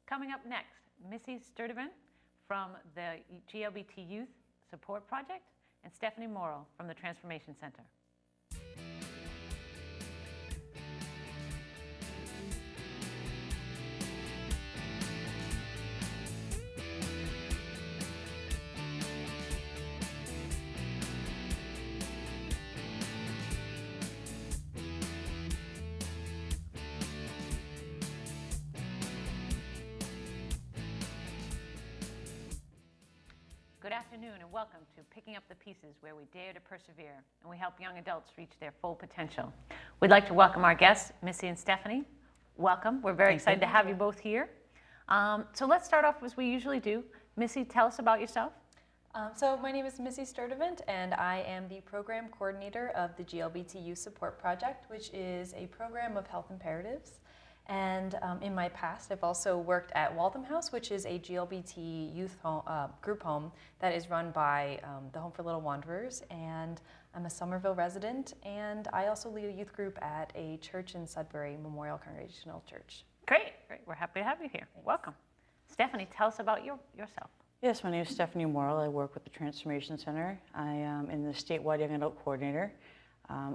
Coming up next, Missy Sturdivant from the GLBT Youth Support Project and Stephanie Morrill from the Transformation Center. Good afternoon and welcome to Picking Up the Pieces, where we dare to persevere and we help young adults reach their full potential. We'd like to welcome our guests, Missy and Stephanie. Welcome. We're very excited to have you both here. So let's start off as we usually do. Missy, tell us about yourself. So my name is Missy Sturdivant, and I am the program coordinator of the GLBT Youth Support Project, which is a program of health imperatives. And in my past, I've also worked at Waltham House, which is a GLBT youth home, group home that is run by the Home for Little Wanderers. And I'm a Somerville resident, and I also lead a youth group at a church in Sudbury, Memorial Congregational Church. Great. We're happy to have you here. Thanks. Welcome. Stephanie, tell us about yourself. Yes, my name is Stephanie Morrill. I work with the Transformation Center. I am in the statewide young adult coordinator.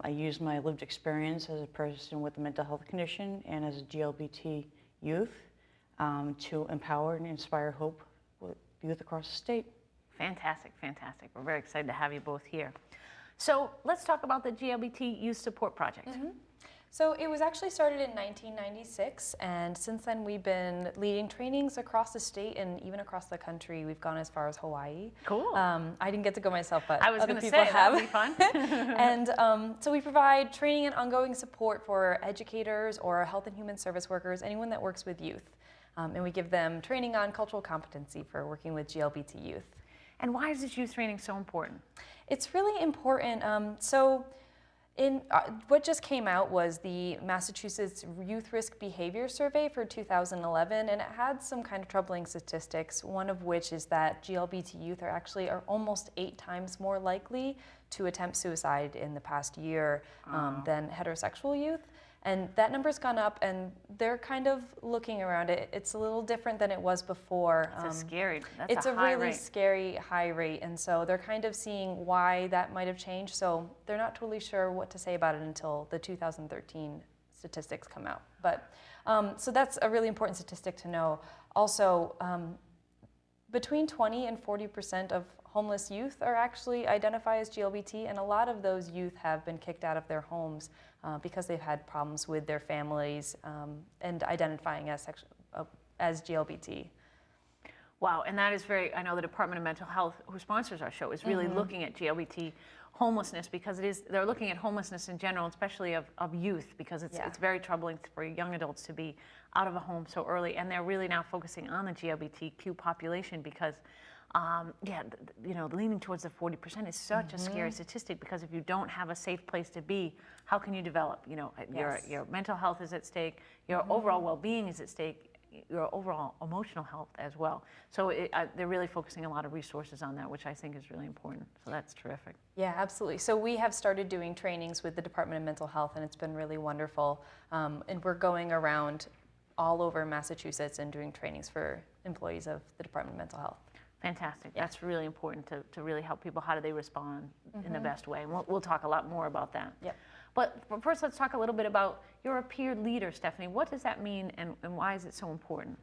I use my lived experience as a person with a mental health condition and as a GLBT youth to empower and inspire hope with youth across the state. Fantastic, fantastic. We're very excited to have you both here. So let's talk about the GLBT Youth Support Project. Mm-hmm. So it was actually started in 1996, and since then we've been leading trainings across the state and even across the country. We've gone as far as Hawaii. Cool. I didn't get to go myself, but I was other going to people say, have. that'd be fun. And so we provide training and ongoing support for educators or health and human service workers, anyone that works with youth. And we give them training on cultural competency for working with GLBT youth. And why is this youth training so important? It's really important. What just came out was the Massachusetts Youth Risk Behavior Survey for 2011, and it had some kind of troubling statistics, one of which is that GLBT youth are almost 8 times more likely to attempt suicide in the past year than heterosexual youth. And that number's gone up, and they're kind of looking around it. It's a little different than it was before. It's a it's a high really rate. scary high rate, and so they're kind of seeing why that might have changed. So they're not totally sure what to say about it until the 2013 statistics come out. But so that's a really important statistic to know. Also, between 20 and 40% of homeless youth are actually identify as GLBT, and a lot of those youth have been kicked out of their homes because they've had problems with their families and identifying as GLBT. Wow, and that is I know the Department of Mental Health, who sponsors our show, is really looking at GLBT homelessness, because they're looking at homelessness in general, especially of youth, because it's very troubling for young adults to be out of a home so early, and they're really now focusing on the GLBTQ population because leaning towards the 40% is such a scary statistic, because if you don't have a safe place to be, how can you develop? Your mental health is at stake, your overall well-being is at stake, your overall emotional health as well. So they're really focusing a lot of resources on that, which I think is really important. So that's terrific. Yeah, absolutely. So we have started doing trainings with the Department of Mental Health, and it's been really wonderful. And we're going around all over Massachusetts and doing trainings for employees of the Department of Mental Health. Fantastic. Yeah. That's really important to really help people. How do they respond in the best way? And we'll talk a lot more about that. Yep. But first, let's talk a little bit about, you're a peer leader, Stephanie. What does that mean, and why is it so important?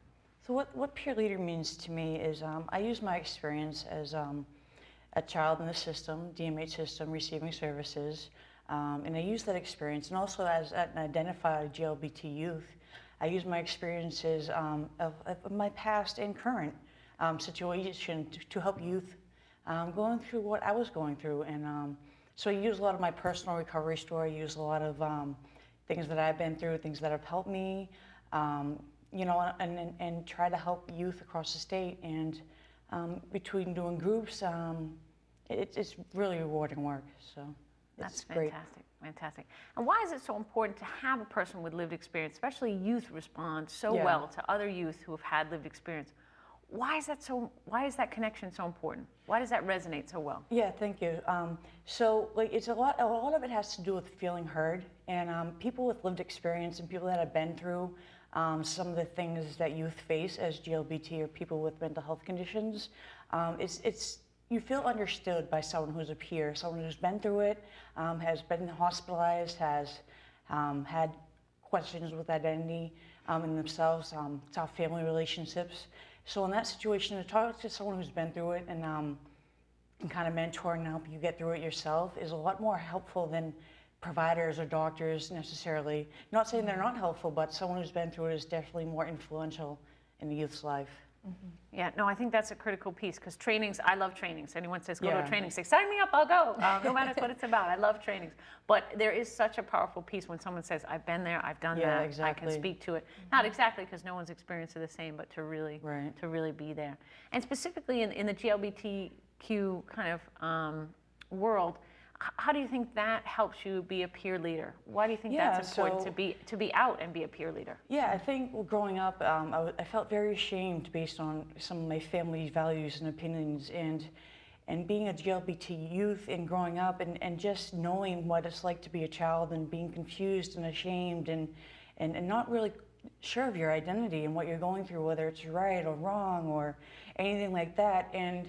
So what peer leader means to me is I use my experience as a child in the system, DMH system, receiving services, and I use that experience, and also as an identified GLBT youth, I use my experiences of my past and current situation to help youth going through what I was going through. And so I use a lot of my personal recovery story, I use a lot of things that I've been through, things that have helped me, and try to help youth across the state. And between doing groups, it's really rewarding work. So That's great. fantastic. Fantastic. And why is it so important to have a person with lived experience, especially youth respond so well to other youth who have had lived experience? Why is that connection so important? Why does that resonate so well? Yeah, thank you. So it's a lot of it has to do with feeling heard, and people with lived experience and people that have been through some of the things that youth face as GLBT or people with mental health conditions. You feel understood by someone who's a peer, someone who's been through it, has been hospitalized, has had questions with identity in themselves, tough family relationships. So in that situation, to talk to someone who's been through it and kind of mentor and help you get through it yourself is a lot more helpful than providers or doctors necessarily. Not saying they're not helpful, but someone who's been through it is definitely more influential in the youth's life. Yeah, no, I think that's a critical piece because trainings, I love trainings. Anyone says go to a training, say sign me up, I'll go, no matter what it's about. I love trainings. But there is such a powerful piece when someone says, I've been there, I've done that, exactly. I can speak to it. Not exactly because no one's experienced it the same, but to really be there. And specifically in the GLBTQ kind of world, how do you think that helps you be a peer leader? Why do you think that's important to be out and be a peer leader? Yeah, I think growing up, I felt very ashamed based on some of my family's values and opinions, and being a GLBT youth and growing up and just knowing what it's like to be a child and being confused and ashamed and not really sure of your identity and what you're going through, whether it's right or wrong or anything like that. And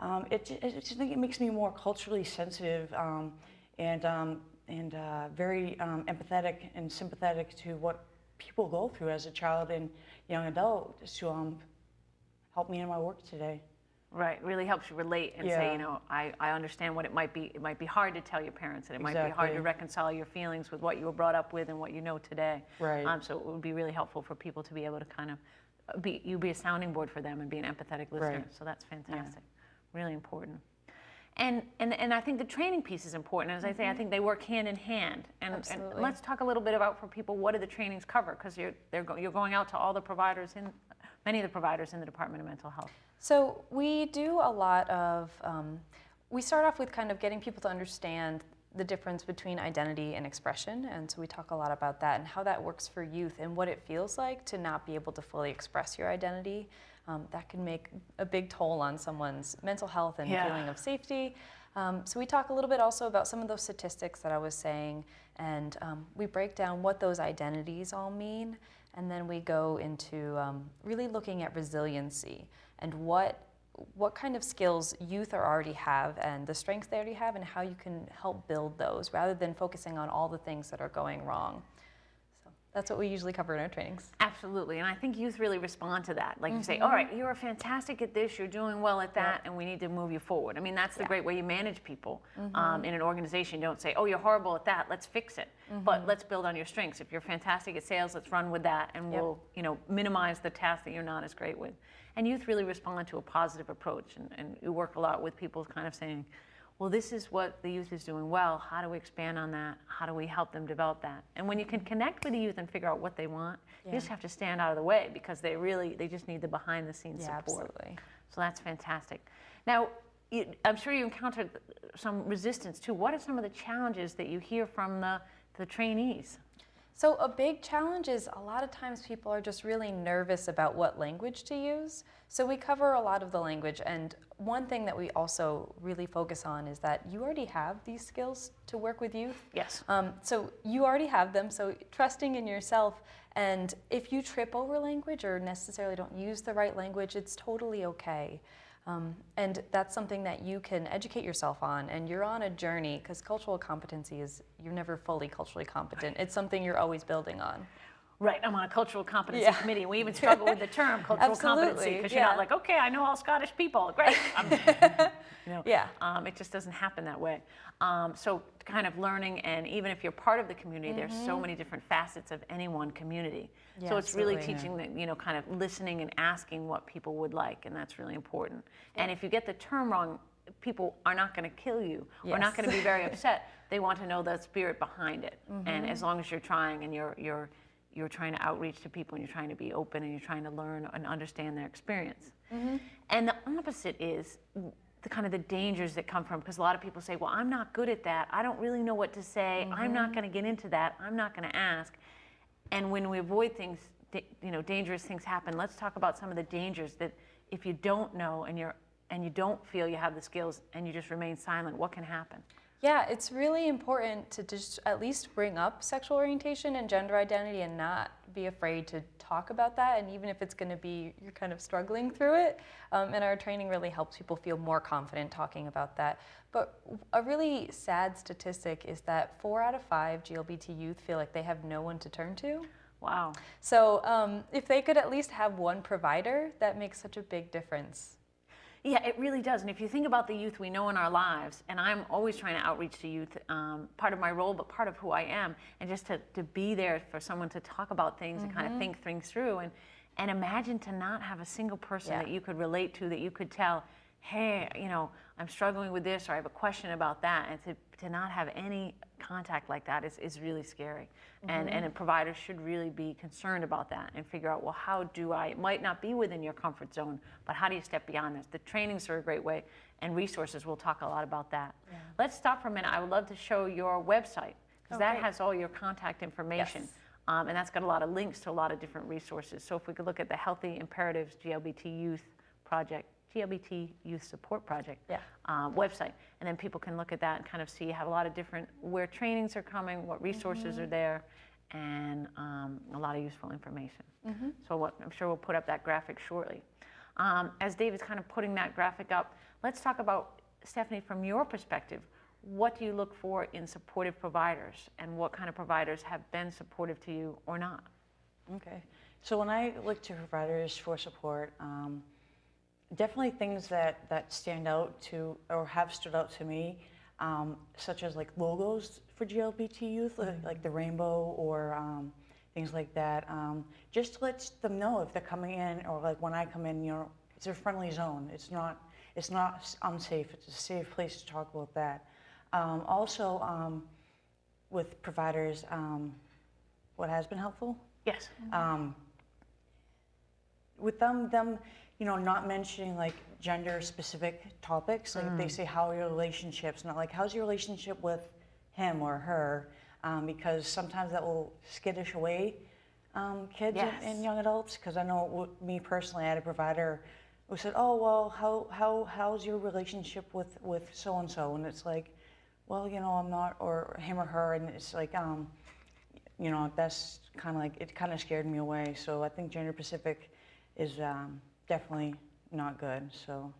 I just think it makes me more culturally sensitive and very empathetic and sympathetic to what people go through as a child and young adult to help me in my work today. Right, really helps you relate and say, you know, I understand what it might be. It might be hard to tell your parents, and it might be hard to reconcile your feelings with what you were brought up with and what you know today. Right. So it would be really helpful for people to be able to kind of be a sounding board for them and be an empathetic listener. Right. So that's fantastic. Really important. And I think the training piece is important. As I say, I think they work hand in hand. And let's talk a little bit about for people, what do the trainings cover? Because you're going out to all the providers, many of the providers in the Department of Mental Health. So we do a lot of, we start off with kind of getting people to understand the difference between identity and expression. And so we talk a lot about that and how that works for youth and what it feels like to not be able to fully express your identity. That can make a big toll on someone's mental health and feeling of safety. So we talk a little bit also about some of those statistics that I was saying, and we break down what those identities all mean, and then we go into really looking at resiliency and what kind of skills youth already have and the strengths they already have and how you can help build those rather than focusing on all the things that are going wrong. That's what we usually cover in our trainings. Absolutely, and I think youth really respond to that. Like you say, all right, you're fantastic at this, you're doing well at that, and we need to move you forward. I mean, that's the great way you manage people in an organization. You don't say, oh, you're horrible at that, let's fix it. But let's build on your strengths. If you're fantastic at sales, let's run with that, and we'll minimize the tasks that you're not as great with. And youth really respond to a positive approach, and you work a lot with people kind of saying, well, this is what the youth is doing well. How do we expand on that? How do we help them develop that? And when you can connect with the youth and figure out what they want, you just have to stand out of the way because they just need the behind the scenes support. Absolutely. So that's fantastic. Now, I'm sure you encountered some resistance too. What are some of the challenges that you hear from the trainees? So a big challenge is a lot of times people are just really nervous about what language to use. So we cover a lot of the language, and one thing that we also really focus on is that you already have these skills to work with youth. Yes. So you already have them, so trusting in yourself, and if you trip over language or necessarily don't use the right language, it's totally okay. And that's something that you can educate yourself on, and you're on a journey, because cultural competency is, you're never fully culturally competent. It's something you're always building on. Right, I'm on a cultural competency committee, and we even struggle with the term cultural competency, because you're not like, okay, I know all Scottish people, great. It just doesn't happen that way. So kind of learning, and even if you're part of the community, there's so many different facets of any one community. So it's really teaching that, kind of listening and asking what people would like, and that's really important. And if you get the term wrong, people are not going to kill you, or not going to be very upset. They want to know the spirit behind it. And as long as you're trying and you're trying to outreach to people and you're trying to be open and you're trying to learn and understand their experience. And the opposite is the kind of the dangers that come from, because a lot of people say, well, I'm not good at that. I don't really know what to say. I'm not going to get into that. I'm not going to ask. And when we avoid things, dangerous things happen. Let's talk about some of the dangers that if you don't know and you don't feel you have the skills and you just remain silent, what can happen? Yeah, it's really important to just at least bring up sexual orientation and gender identity and not be afraid to talk about that. And even if it's going to be, you're kind of struggling through it. And our training really helps people feel more confident talking about that. But a really sad statistic is that 4 out of 5 GLBT youth feel like they have no one to turn to. Wow. So if they could at least have one provider, that makes such a big difference. Yeah, it really does. And if you think about the youth we know in our lives, and I'm always trying to outreach to youth, part of my role, but part of who I am, and just to be there for someone to talk about things and kind of think things through. And imagine to not have a single person that you could relate to, that you could tell, hey, you know, I'm struggling with this, or I have a question about that. And to not have any contact like that is really scary. And a provider should really be concerned about that and figure out, well, how do I, it might not be within your comfort zone, but how do you step beyond this? The trainings are a great way, and resources, we'll talk a lot about that. Yeah. Let's stop for a minute. I would love to show your website, because that has all your contact information. Yes. And that's got a lot of links to a lot of different resources. So if we could look at the Healthy Imperatives GLBT Youth Project, GLBT Youth Support Project website, and then people can look at that and kind of see, have a lot of different, where trainings are coming, what resources are there, and a lot of useful information. So I'm sure we'll put up that graphic shortly. As David's kind of putting that graphic up, let's talk about, Stephanie, from your perspective, what do you look for in supportive providers, and what kind of providers have been supportive to you or not? Okay, so when I look to providers for support, definitely things that stand out to, or have stood out to me, such as like logos for GLBT youth, like the rainbow, or things like that. Just lets them know if they're coming in, or like when I come in, you know, it's a friendly zone. It's not unsafe. It's a safe place to talk about that. Also, with providers, what has been helpful? Yes. With them, you know, not mentioning like gender-specific topics. Like they say, how are your relationships? Not like, how's your relationship with him or her? Because sometimes that will skittish away kids and young adults. Because I know me personally, I had a provider who said, oh, well, how's your relationship with so-and-so? And it's like, well, you know, I'm not, or him or her. And it's like, you know, that's kind of like, it kind of scared me away. So I think gender-specific is definitely not good. So,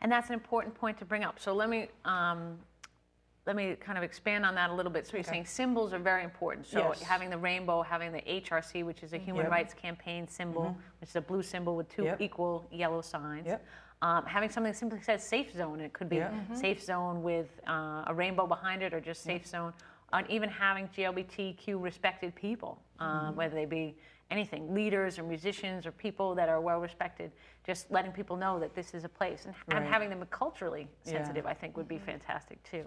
and that's an important point to bring up. So let me kind of expand on that a little bit. So you're saying symbols are very important. So having the rainbow, having the HRC, which is a Human Rights Campaign symbol, which is a blue symbol with 2 equal yellow signs. Having something that simply says safe zone, and it could be safe zone with a rainbow behind it, or just safe zone. And even having GLBTQ respected people, whether they be anything, leaders or musicians or people that are well respected, just letting people know that this is a place, and having them culturally sensitive, I think would be fantastic too.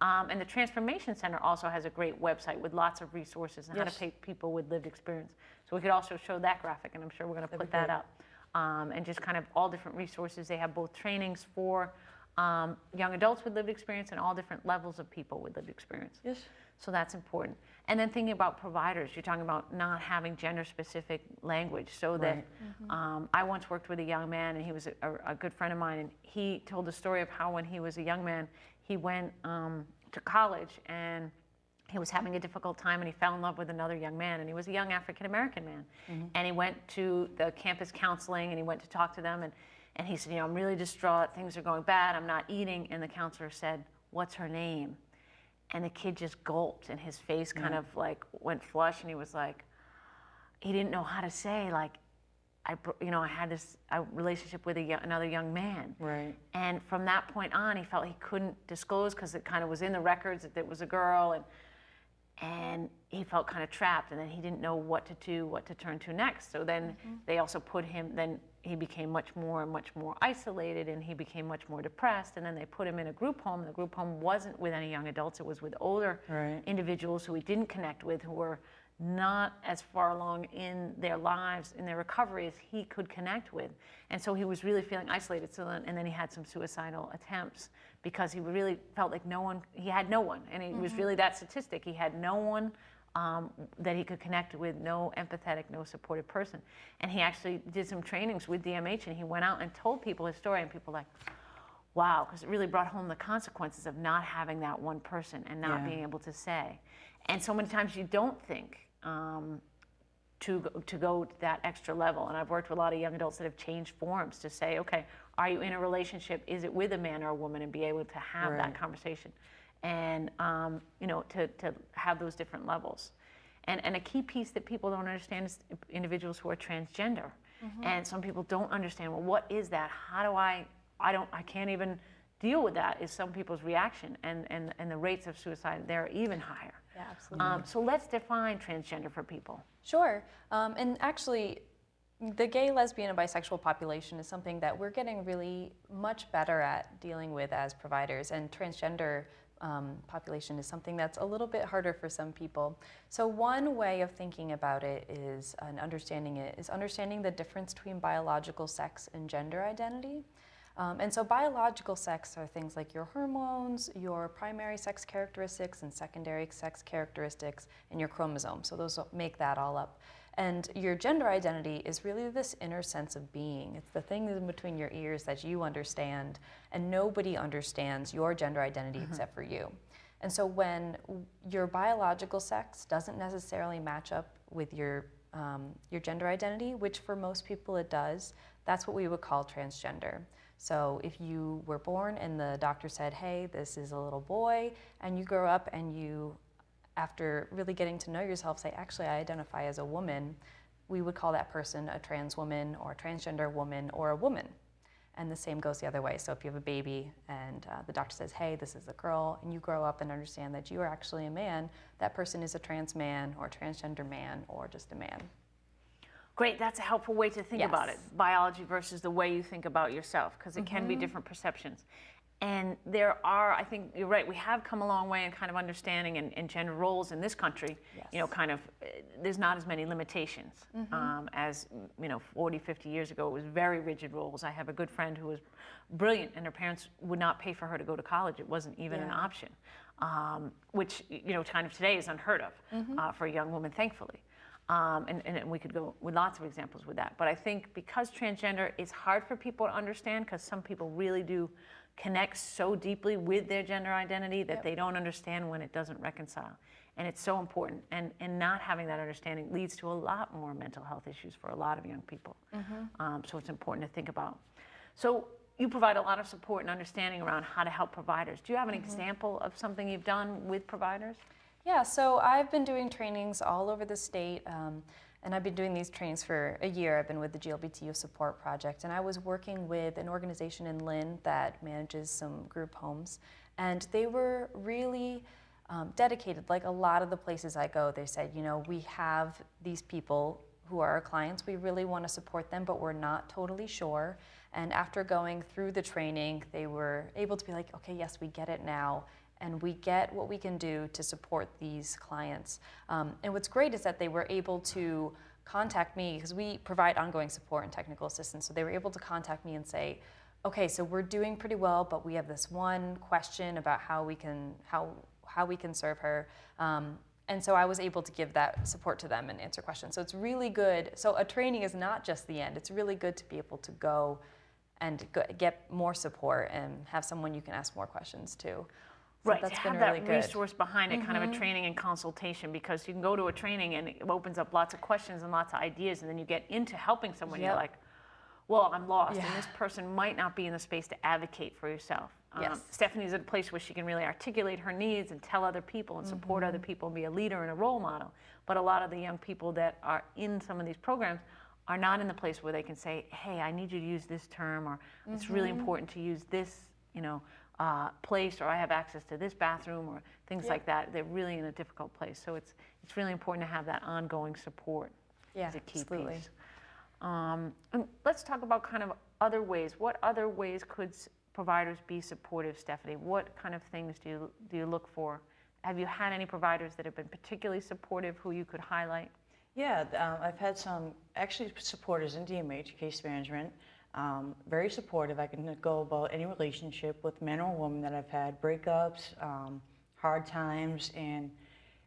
And the Transformation Center also has a great website with lots of resources on how to pay people with lived experience. So we could also show that graphic, and I'm sure we're going to put that up. And just kind of all different resources. They have both trainings for young adults with lived experience and all different levels of people with lived experience. Yes. So that's important. And then thinking about providers, you're talking about not having gender-specific language. So that I once worked with a young man, and he was a good friend of mine, and he told the story of how when he was a young man, he went to college, and he was having a difficult time, and he fell in love with another young man, and he was a young African-American man. And he went to the campus counseling, and he went to talk to them, and he said, you know, I'm really distraught, things are going bad, I'm not eating. And the counselor said, what's her name? And the kid just gulped, and his face kind of like went flush, and he was like, he didn't know how to say, like, I had this relationship with another young man. Right. And from that point on, he felt he couldn't disclose, because it kind of was in the records that it was a girl, and he felt kind of trapped, and then he didn't know what to do, what to turn to next. So then they also put him, then he became much more isolated, and he became much more depressed, and then they put him in a group home. The group home wasn't with any young adults, it was with older individuals who he didn't connect with, who were not as far along in their lives, in their recovery, as he could connect with. And so he was really feeling isolated. So then, and then he had some suicidal attempts, because he really felt like he had no one. And it was really that statistic. He had no one that he could connect with, no empathetic, no supportive person. And he actually did some trainings with DMH, and he went out and told people his story, and people were like, wow, because it really brought home the consequences of not having that one person and not being able to say. And so many times you don't think to go to that extra level. And I've worked with a lot of young adults that have changed forms to say, okay, are you in a relationship? Is it with a man or a woman? And be able to have that conversation, and you know, to have those different levels. And a key piece that people don't understand is individuals who are transgender. And some people don't understand, well, what is that? How do I can't even deal with that, is some people's reaction. And the rates of suicide, they're even higher. Yeah, absolutely. So let's define transgender for people. Sure. And actually, the gay, lesbian, and bisexual population is something that we're getting really much better at dealing with as providers. And transgender population is something that's a little bit harder for some people. So one way of thinking about it is, and understanding it, is understanding the difference between biological sex and gender identity. And so biological sex are things like your hormones, your primary sex characteristics and secondary sex characteristics, and your chromosomes. So those make that all up. And your gender identity is really this inner sense of being. It's the thing in between your ears that you understand, and nobody understands your gender identity except for you. And so when your biological sex doesn't necessarily match up with your gender identity, which for most people it does, that's what we would call transgender. So if you were born and the doctor said, hey, this is a little boy, and you grow up and you, after really getting to know yourself, say, actually, I identify as a woman, we would call that person a trans woman or a transgender woman or a woman. And the same goes the other way. So if you have a baby and the doctor says, hey, this is a girl, and you grow up and understand that you are actually a man, that person is a trans man or a transgender man or just a man. Great, that's a helpful way to think about it. Biology versus the way you think about yourself, because it can be different perceptions. And there are, I think you're right, we have come a long way in kind of understanding and gender roles in this country. You know, kind of, there's not as many limitations as, you know, 40, 50 years ago. It was very rigid roles. I have a good friend who was brilliant, and her parents would not pay for her to go to college. It wasn't even an option, which, you know, kind of today is unheard of for a young woman, thankfully. And we could go with lots of examples with that. But I think because transgender is hard for people to understand, because some people really do connect so deeply with their gender identity that they don't understand when it doesn't reconcile. And it's so important. And not having that understanding leads to a lot more mental health issues for a lot of young people. So it's important to think about. So you provide a lot of support and understanding around how to help providers. Do you have an example of something you've done with providers? Yeah, so I've been doing trainings all over the state, and I've been doing these trainings for a year. I've been with the GLBT Youth Support Project, and I was working with an organization in Lynn that manages some group homes, and they were really dedicated. Like a lot of the places I go, they said, you know, we have these people who are our clients, we really want to support them, but we're not totally sure. And after going through the training, they were able to be like, okay, yes, we get it now. And we get what we can do to support these clients. And what's great is that they were able to contact me, because we provide ongoing support and technical assistance. So they were able to contact me and say, okay, so we're doing pretty well, but we have this one question about how we can serve her. And so I was able to give that support to them and answer questions. So it's really good. So a training is not just the end. It's really good to be able to go and get more support and have someone you can ask more questions to. So right, to have that resource behind it, kind of a training and consultation, because you can go to a training and it opens up lots of questions and lots of ideas, and then you get into helping someone, you're like, well, I'm lost, and this person might not be in the space to advocate for yourself. Stephanie's at a place where she can really articulate her needs and tell other people and support other people and be a leader and a role model. But a lot of the young people that are in some of these programs are not in the place where they can say, hey, I need you to use this term, or it's really important to use this, you know, place, or I have access to this bathroom, or things like that. They're really in a difficult place. So it's really important to have that ongoing support as a key piece. And let's talk about kind of other ways. What other ways could providers be supportive, Stephanie? What kind of things do you look for? Have you had any providers that have been particularly supportive who you could highlight? Yeah, I've had some actually supporters in DMH, case management. Very supportive. I can go about any relationship with men or women that I've had, breakups, hard times, and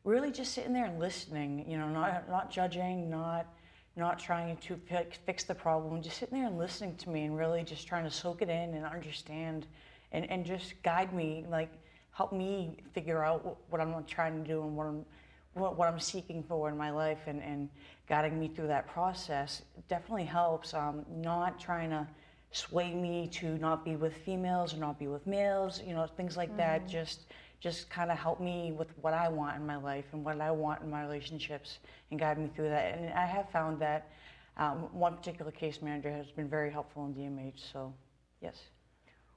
really just sitting there and listening, you know, not judging, not trying to fix the problem, just sitting there and listening to me and really just trying to soak it in and understand, and just guide me, like help me figure out what I'm trying to do and what I'm seeking for in my life, and guiding me through that process definitely helps. Not trying to sway me to not be with females or not be with males, things like that. Just kind of help me with what I want in my life and what I want in my relationships, and guide me through that. And I have found that one particular case manager has been very helpful in DMH. So, yes.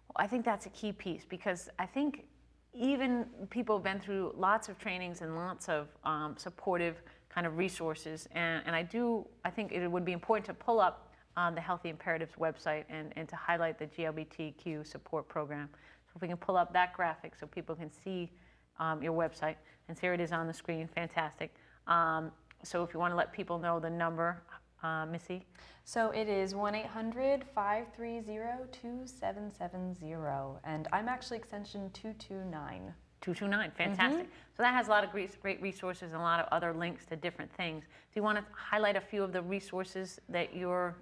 Well, I think that's a key piece, because I think even people have been through lots of trainings and lots of supportive kind of resources, and I think it would be important to pull up the Healthy Imperatives website and to highlight the GLBTQ support program. So if we can pull up that graphic so people can see your website, and here it is on the screen. Fantastic. So if you want to let people know the number, Missy. So it is 1-800-530-2770, and I'm actually extension 229. 229, fantastic. So that has a lot of great resources and a lot of other links to different things. Do you want to highlight a few of the resources that you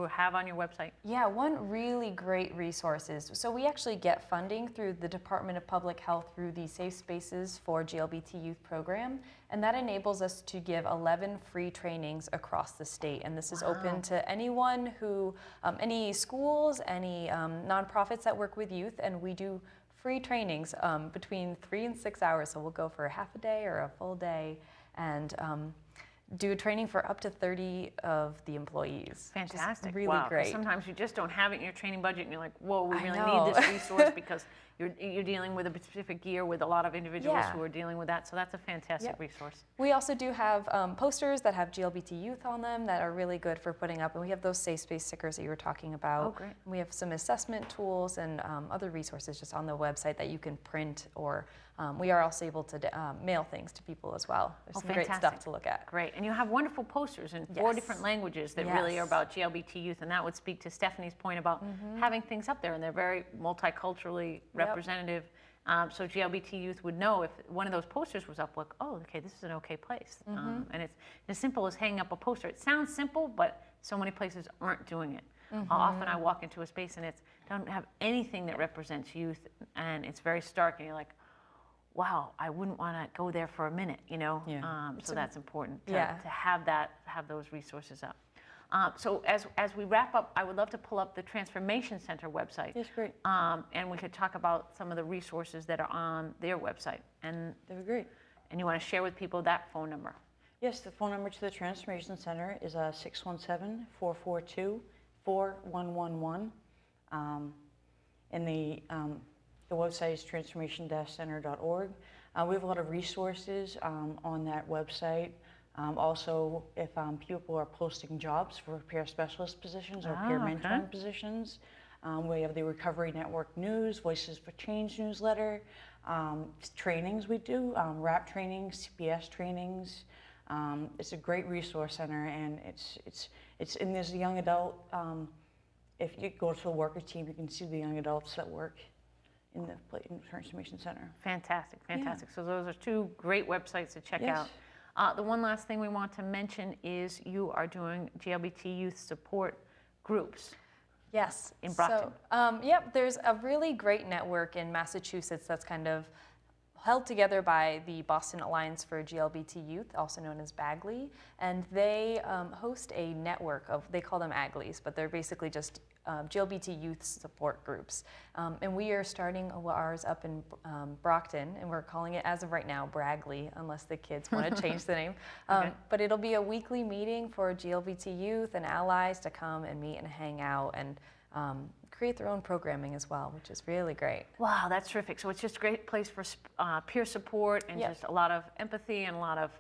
have on your website? Yeah, one really great resource is, so we actually get funding through the Department of Public Health through the Safe Spaces for GLBT Youth program, and that enables us to give 11 free trainings across the state. And this is open to anyone who, any schools, any nonprofits that work with youth, and we do free trainings between 3 and 6 hours. So we'll go for a half a day or a full day, and do a training for up to 30 of the employees. Fantastic. Really wow. great. Sometimes you just don't have it in your training budget, and you're like, whoa, we I really know. need this resource, because you're dealing with a specific year with a lot of individuals Yeah. who are dealing with that. So that's a fantastic Yep. resource. We also do have posters that have GLBT youth on them that are really good for putting up, and we have those safe space stickers that you were talking about. Oh, great. We have some assessment tools and other resources just on the website that you can print, or we are also able to mail things to people as well. There's some great stuff to look at. Great. And you have wonderful posters in 4 Yes. different languages that really are Yes. about GLBT youth, and that would speak to Stephanie's point about having things up there, and they're very multiculturally representative. So GLBT youth would know if one of those posters was up, like, oh, okay, this is an okay place. And it's as simple as hanging up a poster. It sounds simple, but so many places aren't doing it. Often I walk into a space and it doesn't have anything that represents youth, and it's very stark, and you're like, wow, I wouldn't want to go there for a minute, Yeah. So that's important to Yeah. have those resources up. So as we wrap up, I would love to pull up the Transformation Center website. Yes, great. And we could talk about some of the resources that are on their website. And They were great. you want to share with people that phone number. Yes, the phone number to the Transformation Center is 617-442-4111. And the website is transformation-center.org. We have a lot of resources on that website. Also, if people are posting jobs for peer specialist positions or peer mentoring positions, we have the Recovery Network News, Voices for Change newsletter, trainings we do, RAP trainings, CPS trainings. It's a great resource center, and and there's a young adult. If you go to the worker team, you can see the young adults that work in the Transformation Center. Fantastic, fantastic. So those are 2 great websites to check Yes. out. The one last thing we want to mention is you are doing GLBT youth support groups. Yes. In Brockton. So, yep, there's a really great network in Massachusetts that's kind of held together by the Boston Alliance for GLBT Youth, also known as BAGLY, and they host a network of, they call them AGLYs, but they're basically just GLBT youth support groups. And we are starting ours up in Brockton, and we're calling it, as of right now, Bragly, unless the kids want to change the name. But it'll be a weekly meeting for GLBT youth and allies to come and meet and hang out, and create their own programming as well, which is really great. Wow, that's terrific. So it's just a great place for peer support and just a lot of empathy and a lot of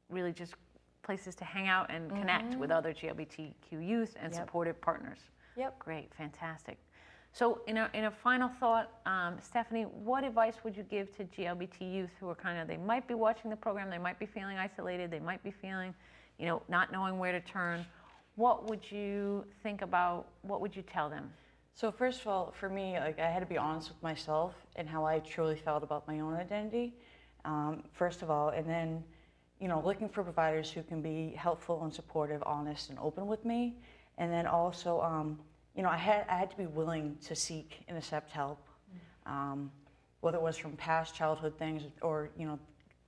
really just places to hang out and connect with other GLBTQ youth and supportive partners. Yep. Great, fantastic. So in a final thought, Stephanie, what advice would you give to GLBT youth who are they might be watching the program, they might be feeling isolated, they might be feeling, not knowing where to turn. What would you think about, what would you tell them? So first of all, for me, I had to be honest with myself and how I truly felt about my own identity, first of all, and then, looking for providers who can be helpful and supportive, honest and open with me, and then also, I had to be willing to seek and accept help whether it was from past childhood things or,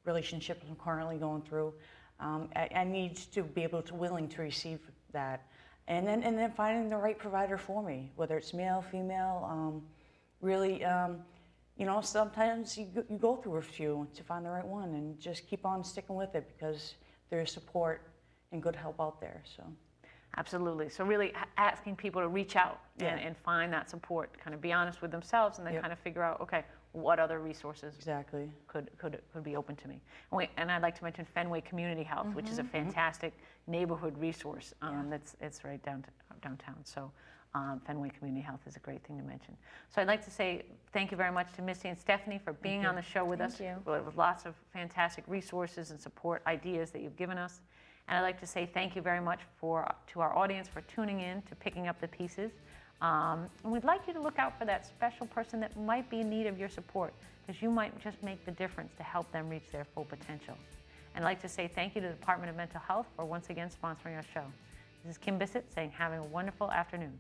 relationships I'm currently going through. I need to be willing to receive that. And then finding the right provider for me, whether it's male, female, really, sometimes you go through a few to find the right one, and just keep on sticking with it because there's support and good help out there. So. Absolutely. So really asking people to reach out Yeah. and find that support, kind of be honest with themselves, and then Yep. kind of figure out, okay, what other resources Exactly. could be open to me. And I'd like to mention Fenway Community Health, which is a fantastic neighborhood resource it's right downtown. So Fenway Community Health is a great thing to mention. So I'd like to say thank you very much to Misty and Stephanie for being on the show with us. Thank you. With lots of fantastic resources and support ideas that you've given us. And I'd like to say thank you very much to our audience for tuning in, to picking up the pieces. And we'd like you to look out for that special person that might be in need of your support, because you might just make the difference to help them reach their full potential. And I'd like to say thank you to the Department of Mental Health for once again sponsoring our show. This is Kim Bissett saying have a wonderful afternoon.